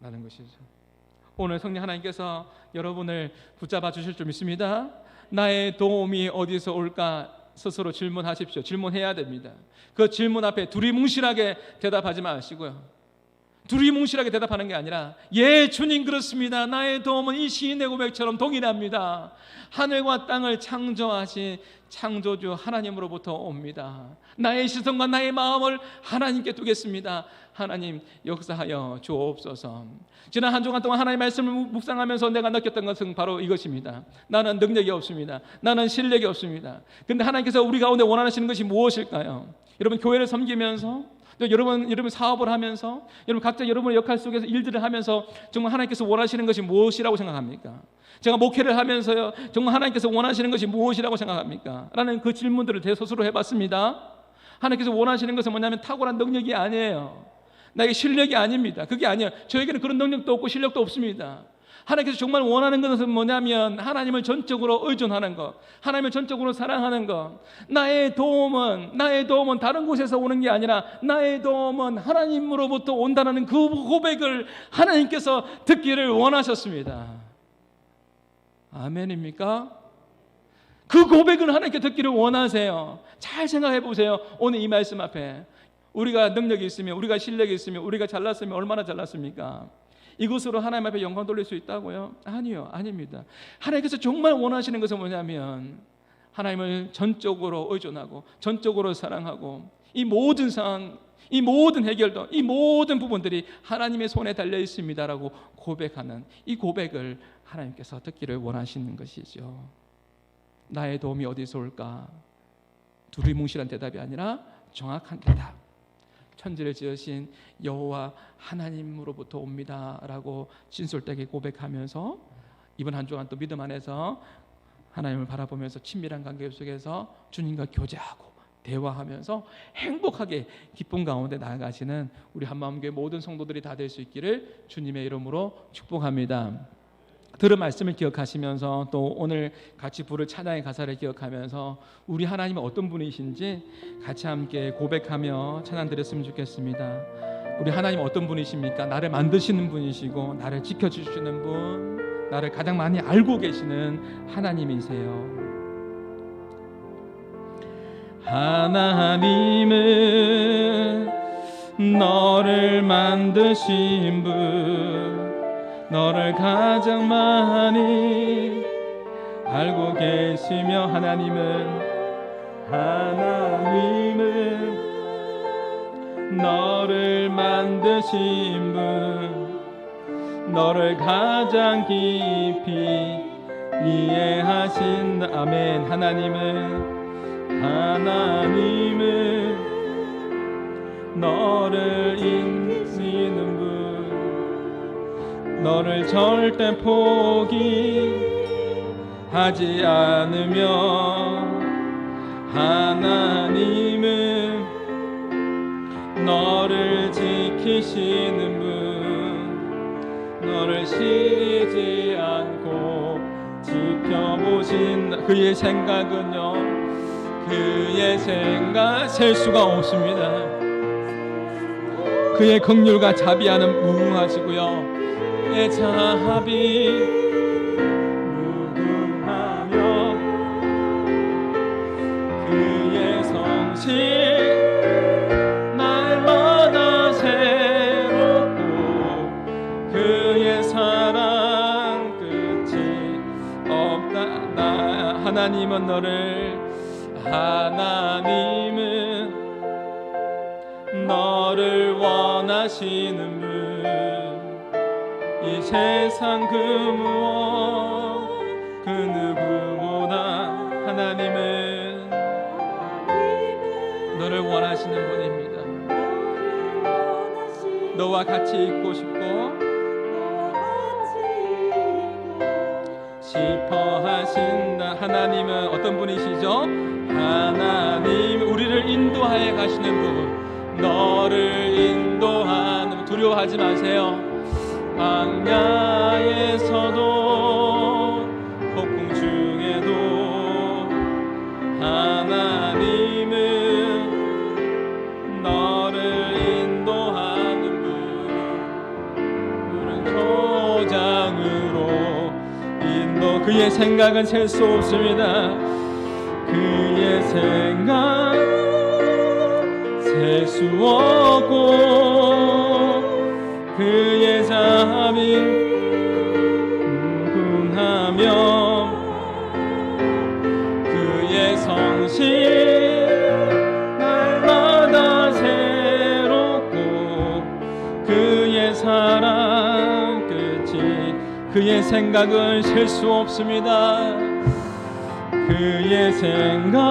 라는 것이죠. 오늘 성령 하나님께서 여러분을 붙잡아 주실 줄 믿습니다. 나의 도움이 어디서 올까 스스로 질문하십시오. 질문해야 됩니다. 그 질문 앞에 두리뭉실하게 대답하지 마시고요. 두리뭉실하게 대답하는 게 아니라 예 주님 그렇습니다. 나의 도움은 이 시인의 고백처럼 동일합니다. 하늘과 땅을 창조하신 창조주 하나님으로부터 옵니다. 나의 시선과 나의 마음을 하나님께 두겠습니다. 하나님 역사하여 주옵소서. 지난 한 주간 동안 하나님의 말씀을 묵상하면서 내가 느꼈던 것은 바로 이것입니다. 나는 능력이 없습니다. 나는 실력이 없습니다. 그런데 하나님께서 우리 가운데 원하시는 것이 무엇일까요? 여러분 교회를 섬기면서 또 여러분 사업을 하면서 여러분 각자 여러분의 역할 속에서 일들을 하면서 정말 하나님께서 원하시는 것이 무엇이라고 생각합니까? 제가 목회를 하면서요 정말 하나님께서 원하시는 것이 무엇이라고 생각합니까? 라는 그 질문들을 제 스스로 해봤습니다. 하나님께서 원하시는 것은 뭐냐면 탁월한 능력이 아니에요. 나에게 실력이 아닙니다. 그게 아니에요. 저에게는 그런 능력도 없고 실력도 없습니다. 하나님께서 정말 원하는 것은 뭐냐면 하나님을 전적으로 의존하는 것, 하나님을 전적으로 사랑하는 것. 나의 도움은 다른 곳에서 오는 게 아니라 나의 도움은 하나님으로부터 온다는 그 고백을 하나님께서 듣기를 원하셨습니다. 아멘입니까? 그 고백을 하나님께 듣기를 원하세요. 잘 생각해 보세요. 오늘 이 말씀 앞에 우리가 능력이 있으면, 우리가 실력이 있으면, 우리가 잘났으면 얼마나 잘났습니까? 이것으로 하나님 앞에 영광 돌릴 수 있다고요? 아니요, 아닙니다. 하나님께서 정말 원하시는 것은 뭐냐면 하나님을 전적으로 의존하고 전적으로 사랑하고 이 모든 상황, 이 모든 해결도, 이 모든 부분들이 하나님의 손에 달려 있습니다라고 고백하는 이 고백을 하나님께서 듣기를 원하시는 것이죠. 나의 도움이 어디서 올까? 두리뭉실한 대답이 아니라 정확한 대답. 천지를 지으신 여호와 하나님으로부터 옵니다라고 진솔되게 고백하면서 이번 한 주간 또 믿음 안에서 하나님을 바라보면서 친밀한 관계 속에서 주님과 교제하고 대화하면서 행복하게 기쁨 가운데 나아가시는 우리 한마음교회 모든 성도들이 다 될 수 있기를 주님의 이름으로 축복합니다. 들은 말씀을 기억하시면서 또 오늘 같이 부를 찬양의 가사를 기억하면서 우리 하나님은 어떤 분이신지 같이 함께 고백하며 찬양 드렸으면 좋겠습니다. 우리 하나님은 어떤 분이십니까? 나를 만드시는 분이시고 나를 지켜주시는 분, 나를 가장 많이 알고 계시는 하나님이세요. 하나님은 너를 만드신 분, 너를 가장 많이 알고 계시며 하나님은 너를 만드신 분, 너를 가장 깊이 이해하신 아멘. 하나님은 너를 인치는 분, 너를 절대 포기하지 않으며 하나님은 너를 지키시는 분, 너를 쉬지 않고 지켜보신다. 그의 생각은요, 그의 생각 셀 수가 없습니다. 그의 긍휼과 자비하는 무궁하시고요, 그의 자비 무궁하며 그의 성실 날마다 새롭고 그의 사랑 끝이 없다. 하나님은 너를 원하시는 분, 이 세상 그 무엇 그 누구보다 하나님은 너를 원하시는 분입니다. 너와 같이 있고 싶고 싶어 하신다. 하나님은 어떤 분이시죠? 하나님 우리를 인도하여 가시는 분, 너를 인도하는, 두려워하지 마세요. 광야에서도 폭풍 중에도 하나님은 너를 인도하는 푸른 초장으로 인도. 그의 생각은 셀 수 없습니다. 그의 생각 셀 수 없고 그의 자비 무궁하며 그의 성실 날마다 새롭고 그의 사랑 끝이. 그의 생각은 셀 수 없습니다. 그의 생각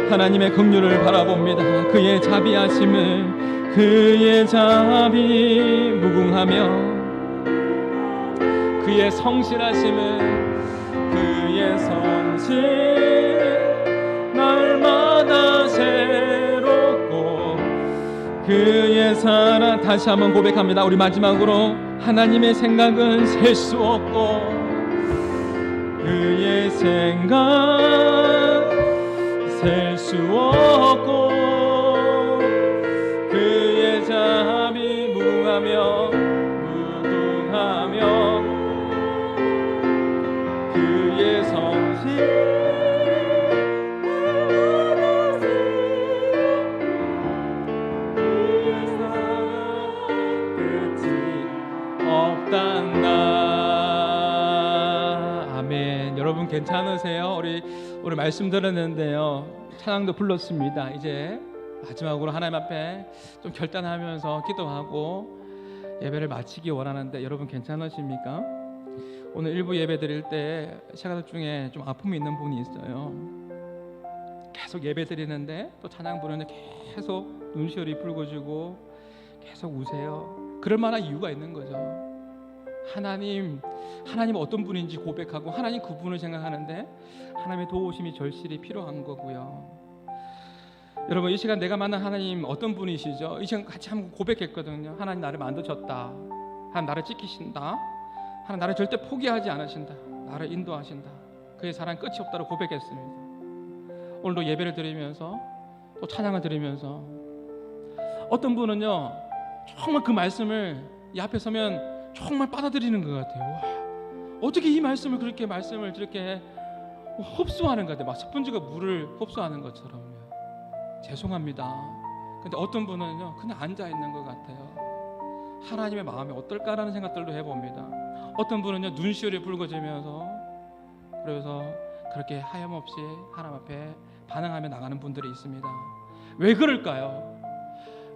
하나님의 긍휼을 바라봅니다. 그의 자비하심을, 그의 자비 무궁하며 그의 성실하심을, 그의 성실 날마다 새롭고 그의 사랑. 다시 한번 고백합니다. 우리 마지막으로 하나님의 생각은 셀 수 없고 그의 생각 셀 수 없고 그의 자비 무궁하며 그의 성실 그의 사랑 끝이 없단다. 아멘. 여러분 괜찮으세요? 우리 말씀 들었는데요, 찬양도 불렀습니다. 이제 마지막으로 하나님 앞에 좀 결단하면서 기도하고 예배를 마치기 원하는데, 여러분 괜찮으십니까? 오늘 일부 예배 드릴 때 시간들 중에 좀 아픔이 있는 분이 있어요. 계속 예배 드리는데 또 찬양 부르는데 계속 눈시울이 붉어지고 계속 우세요. 그럴 만한 이유가 있는 거죠. 하나님 어떤 분인지 고백하고 하나님 그분을 생각하는데 하나님의 도우심이 절실히 필요한 거고요. 여러분, 이 시간 내가 만난 하나님 어떤 분이시죠? 이 시간 같이 한번 고백했거든요. 하나님 나를 만드셨다. 하나님 나를 지키신다. 하나님 나를 절대 포기하지 않으신다. 나를 인도하신다. 그의 사랑 끝이 없다고 고백했습니다. 오늘도 예배를 드리면서 또 찬양을 드리면서 어떤 분은요, 정말 그 말씀을 이 앞에 서면 정말 받아들이는 것 같아요. 와, 어떻게 이 말씀을 그렇게 흡수하는 것 같아요. 막 스펀지가 물을 흡수하는 것처럼요. 죄송합니다. 근데 어떤 분은요, 그냥 앉아 있는 것 같아요. 하나님의 마음이 어떨까라는 생각들도 해봅니다. 어떤 분은요, 눈시울이 붉어지면서 그래서 그렇게 하염없이 하나님 앞에 반응하며 나가는 분들이 있습니다. 왜 그럴까요?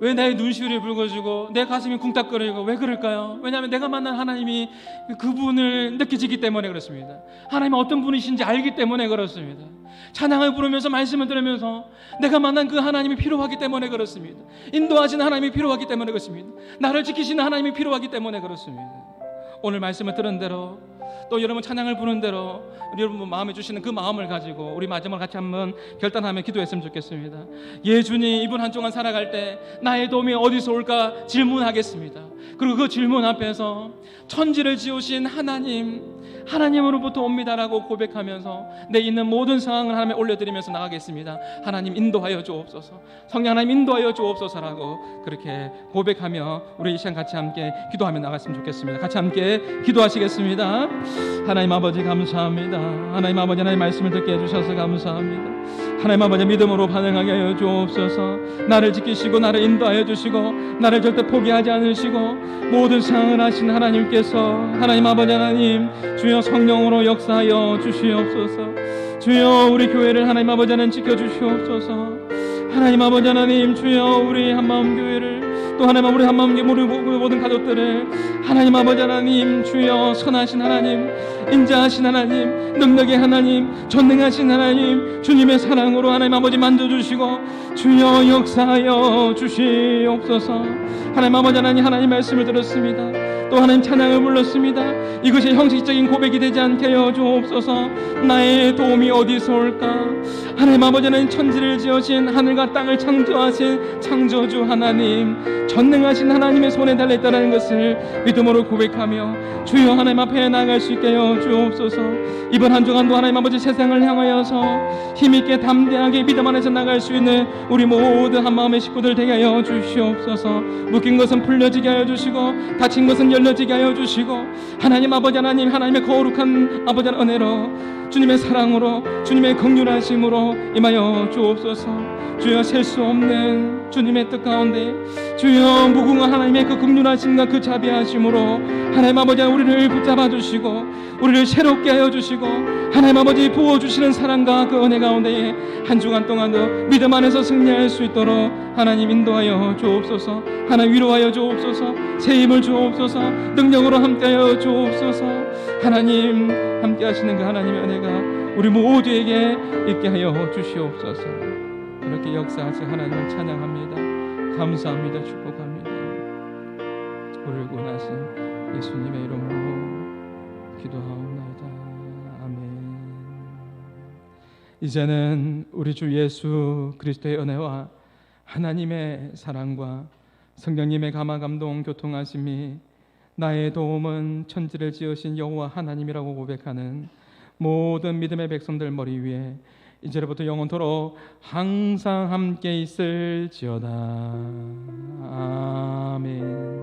왜 내 눈시울이 붉어지고 내 가슴이 쿵딱거리고 왜 그럴까요? 왜냐하면 내가 만난 하나님이 그분을 느껴지기 때문에 그렇습니다. 하나님이 어떤 분이신지 알기 때문에 그렇습니다. 찬양을 부르면서 말씀을 들으면서 내가 만난 그 하나님이 필요하기 때문에 그렇습니다. 인도하시는 하나님이 필요하기 때문에 그렇습니다. 나를 지키시는 하나님이 필요하기 때문에 그렇습니다. 오늘 말씀을 들은 대로 또 여러분 찬양을 부르는 대로 여러분 마음에 주시는 그 마음을 가지고 우리 마지막으로 같이 한번 결단하며 기도했으면 좋겠습니다. 예, 주님, 이분 한 주간 살아갈 때 나의 도움이 어디서 올까 질문하겠습니다. 그리고 그 질문 앞에서 천지를 지으신 하나님으로부터 옵니다라고 고백하면서 내 있는 모든 상황을 하나님에 올려드리면서 나가겠습니다. 하나님 인도하여 주옵소서, 성령 하나님 인도하여 주옵소서라고 그렇게 고백하며 우리 이 시간 같이 함께 기도하며 나갔으면 좋겠습니다. 같이 함께 기도하시겠습니다. 하나님 아버지 감사합니다. 하나님 아버지, 하나님 말씀을 듣게 해주셔서 감사합니다. 하나님 아버지, 믿음으로 반응하게 하여 주옵소서. 나를 지키시고 나를 인도하여 주시고 나를 절대 포기하지 않으시고 모든 상황을 하신 하나님께서 하나님 아버지 하나님 주여 성령으로 역사하여 주시옵소서. 주여 우리 교회를 하나님 아버지 하나님 지켜주시옵소서. 하나님 아버지 하나님 주여 우리 한마음 교회를 또 하나님 우리 한마음 모든 가족들을 하나님 아버지 하나님 주여 선하신 하나님, 인자하신 하나님, 능력의 하나님, 전능하신 하나님 주님의 사랑으로 하나님 아버지 만져주시고 주여 역사하여 주시옵소서. 하나님 아버지 하나님 말씀을 들었습니다. 또 하나님 찬양을 불렀습니다. 이것이 형식적인 고백이 되지 않게 하여 주옵소서. 나의 도움이 어디서 올까? 하나님 아버지는 천지를 지으신 하늘과 땅을 창조하신 창조주 하나님, 전능하신 하나님의 손에 달려있다는 것을 믿음으로 고백하며 주여 하나님 앞에 나아갈 수 있게 하여 주옵소서. 이번 한 주간도 하나님 아버지 세상을 향하여서 힘있게 담대하게 믿음 안에서 나갈 수 있는 우리 모든 한마음의 식구들 되게 하여 주시옵소서. 묶인 것은 풀려지게 하여 주시고 닫힌 것은 열려지게 하여 주시고 하나님 아버지 하나님, 하나님의 거룩한 아버지 은혜로 주님의 사랑으로 주님의 긍휼하심으로 임하여 주옵소서. 주여 셀 수 없는 주님의 뜻 가운데 주여 무궁한 하나님의 그 긍휼하심과 그 자비하심으로 하나님 아버지 우리를 붙잡아 주시고 우리를 새롭게 하여 주시고 하나님 아버지 부어주시는 사랑과 그 은혜 가운데 한 주간 동안도 믿음 안에서 승리할 수 있도록 하나님 인도하여 주옵소서. 하나님 위로하여 주옵소서. 새 힘을 주옵소서. 능력으로 함께하여 주옵소서. 하나님 함께 하시는 그 하나님의 은혜가 우리 모두에게 있게 하여 주시옵소서. 그렇게 역사하신 하나님을 찬양합니다. 감사합니다. 축복합니다. 우리를 구원하신 예수님의 이름으로 기도하옵나이다. 아멘. 이제는 우리 주 예수 그리스도의 은혜와 하나님의 사랑과 성령님의 감화 감동 교통하심이 나의 도움은 천지를 지으신 여호와 하나님이라고 고백하는 모든 믿음의 백성들 머리 위에 이제로부터 영원토록 항상 함께 있을지어다. 아멘.